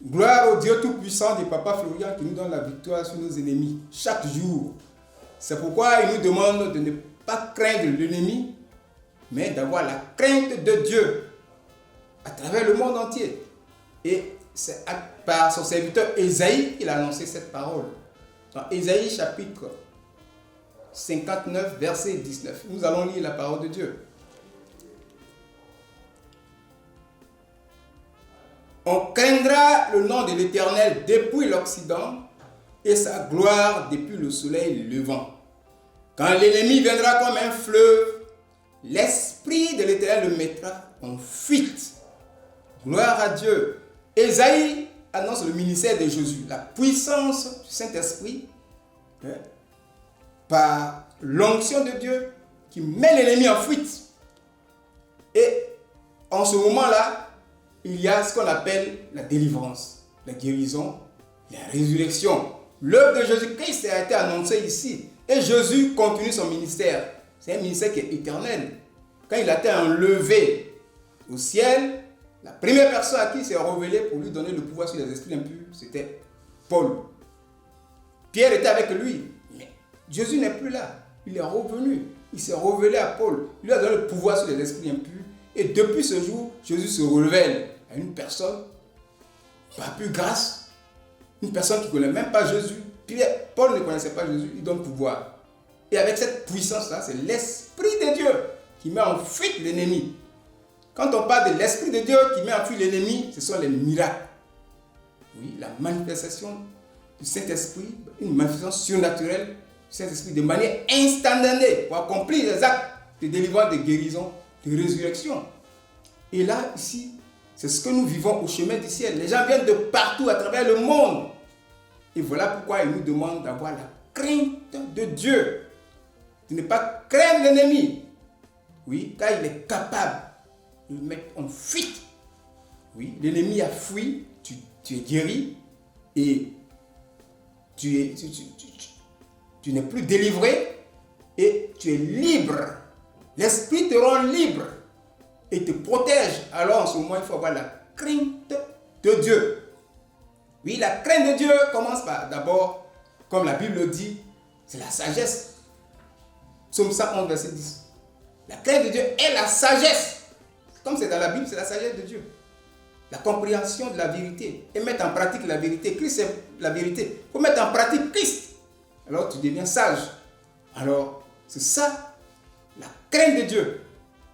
Gloire au Dieu Tout-Puissant de Papa Florian qui nous donne la victoire sur nos ennemis chaque jour. C'est pourquoi il nous demande de ne pas craindre l'ennemi, mais d'avoir la crainte de Dieu à travers le monde entier. Et c'est par son serviteur Ésaïe qu'il a annoncé cette parole. Dans Ésaïe chapitre 59, verset 19. Nous allons lire la parole de Dieu. On craindra le nom de l'Éternel depuis l'Occident et sa gloire depuis le soleil levant. Quand l'ennemi viendra comme un fleuve, l'Esprit de l'Éternel le mettra en fuite. Gloire à Dieu. Ésaïe annonce le ministère de Jésus, la puissance du Saint-Esprit par l'onction de Dieu qui met l'ennemi en fuite. Et en ce moment-là, il y a ce qu'on appelle la délivrance, la guérison, la résurrection. L'œuvre de Jésus-Christ a été annoncée ici. Et Jésus continue son ministère. C'est un ministère qui est éternel. Quand il a été enlevé au ciel, la première personne à qui il s'est révélé pour lui donner le pouvoir sur les esprits impurs, c'était Paul. Pierre était avec lui. Mais Jésus n'est plus là. Il est revenu. Il s'est révélé à Paul. Il lui a donné le pouvoir sur les esprits impurs. Et depuis ce jour, Jésus se révèle à une personne par plus grâce, une personne qui ne connaît même pas Jésus. Paul ne connaissait pas Jésus, il donne pouvoir. Et avec cette puissance-là, c'est l'Esprit de Dieu qui met en fuite l'ennemi. Quand on parle de l'Esprit de Dieu qui met en fuite l'ennemi, ce sont les miracles. Oui, la manifestation du Saint-Esprit, une manifestation surnaturelle du Saint-Esprit de manière instantanée pour accomplir les actes de délivrance, de guérison, de résurrection. Et là, ici, c'est ce que nous vivons au chemin du ciel. Les gens viennent de partout à travers le monde. Et voilà pourquoi il nous demande d'avoir la crainte de Dieu. De ne pas craindre l'ennemi. Oui, car il est capable de le mettre en fuite. Oui, l'ennemi a fui, tu es guéri et tu n'es plus délivré et tu es libre. L'Esprit te rend libre et te protège. Alors en ce moment, il faut avoir la crainte de Dieu. Oui, la crainte de Dieu commence par d'abord, comme la Bible dit, c'est la sagesse. Psaume 111, verset 10. La crainte de Dieu est la sagesse. Comme c'est dans la Bible, c'est la sagesse de Dieu. La compréhension de la vérité et mettre en pratique la vérité. Christ, c'est la vérité. Il faut mettre en pratique Christ. Alors tu deviens sage. Alors, c'est ça, la crainte de Dieu.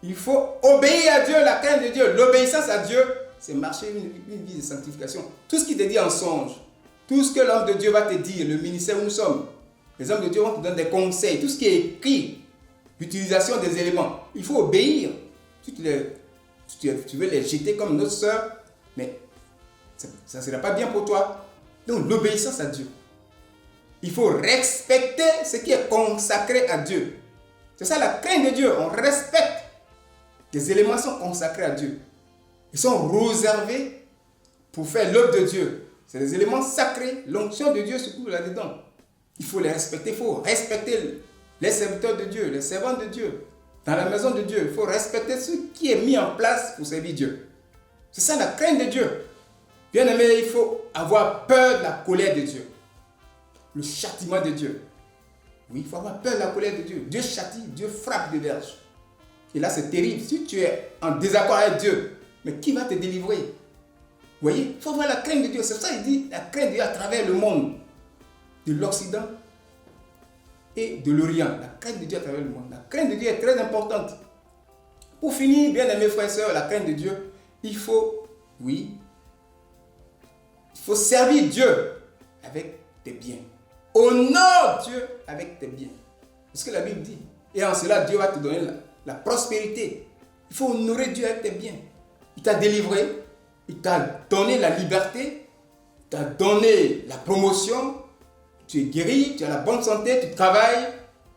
Il faut obéir à Dieu, la crainte de Dieu. L'obéissance à Dieu, c'est marcher une vie de sanctification. Tout ce qui te dit en songe, tout ce que l'homme de Dieu va te dire, le ministère où nous sommes, les hommes de Dieu vont te donner des conseils, tout ce qui est écrit, l'utilisation des éléments, il faut obéir. Tu veux les jeter comme notre soeur, mais ça ne sera pas bien pour toi. Donc l'obéissance à Dieu. Il faut respecter ce qui est consacré à Dieu. C'est ça la crainte de Dieu, on respecte. Les éléments sont consacrés à Dieu. Ils sont réservés pour faire l'œuvre de Dieu. C'est des éléments sacrés. L'onction de Dieu se trouve là-dedans. Il faut les respecter. Il faut respecter les serviteurs de Dieu, les servants de Dieu. Dans la maison de Dieu, il faut respecter ce qui est mis en place pour servir Dieu. C'est ça la crainte de Dieu. Bien aimé, il faut avoir peur de la colère de Dieu. Le châtiment de Dieu. Oui, il faut avoir peur de la colère de Dieu. Dieu châtie, Dieu frappe des verges. Et là, c'est terrible. Si tu es en désaccord avec Dieu, mais qui va te délivrer? Vous voyez, il faut avoir la crainte de Dieu. C'est ça qu'il dit, la crainte de Dieu à travers le monde. De l'Occident et de l'Orient. La crainte de Dieu à travers le monde. La crainte de Dieu est très importante. Pour finir, bien aimés frères et sœurs, la crainte de Dieu, il faut servir Dieu avec tes biens. Honore Dieu avec tes biens. C'est ce que la Bible dit. Et en cela, Dieu va te donner la prospérité. Il faut honorer Dieu avec tes biens. Il t'a délivré, il t'a donné la liberté, il t'a donné la promotion, tu es guéri, tu as la bonne santé, tu travailles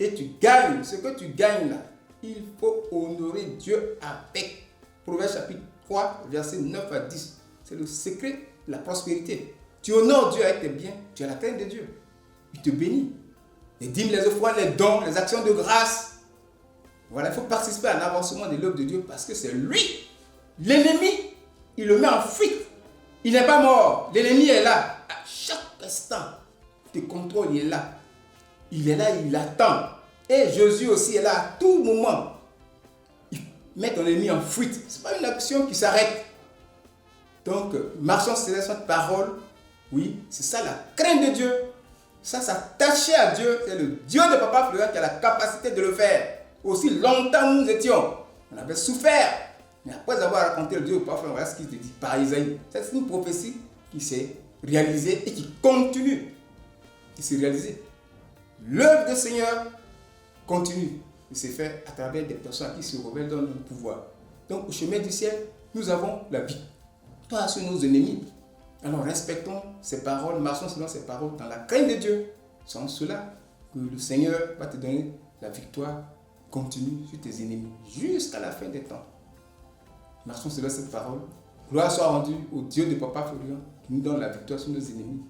et tu gagnes. Ce que tu gagnes là, il faut honorer Dieu avec. Proverbe chapitre 3, versets 9 à 10. C'est le secret de la prospérité. Tu honores Dieu avec tes biens, tu as la crainte de Dieu. Il te bénit. Les dîmes, les offrandes, les dons, les actions de grâce. Voilà, il faut participer à l'avancement de l'œuvre de Dieu parce que c'est lui. L'ennemi, il le met en fuite. Il n'est pas mort. L'ennemi est là. À chaque instant, le contrôle, il est là. Il est là, il attend. Et Jésus aussi est là à tout moment. Il met ton ennemi en fuite. Ce n'est pas une action qui s'arrête. Donc, marchons selon cette parole. Oui, c'est ça la crainte de Dieu. Ça, s'attacher à Dieu, c'est le Dieu de Papa Florent qui a la capacité de le faire. Aussi longtemps nous étions, on avait souffert. Mais après avoir raconté le Dieu de Papa Florent, voilà ce qu'il te dit par Isaïe. C'est une prophétie qui s'est réalisée et qui continue. Qui s'est réalisée. L'œuvre du Seigneur continue de se faire à travers des personnes qui se rebellent dans le pouvoir. Donc au chemin du ciel, nous avons la victoire sur nos ennemis. Alors respectons ces paroles, marchons selon ces paroles dans la crainte de Dieu. Sans cela, que le Seigneur va te donner la victoire continue sur tes ennemis jusqu'à la fin des temps. Marchons selon cette parole. Gloire soit rendue au Dieu de Papa Florent qui nous donne la victoire sur nos ennemis.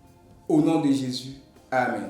Au nom de Jésus. Amen.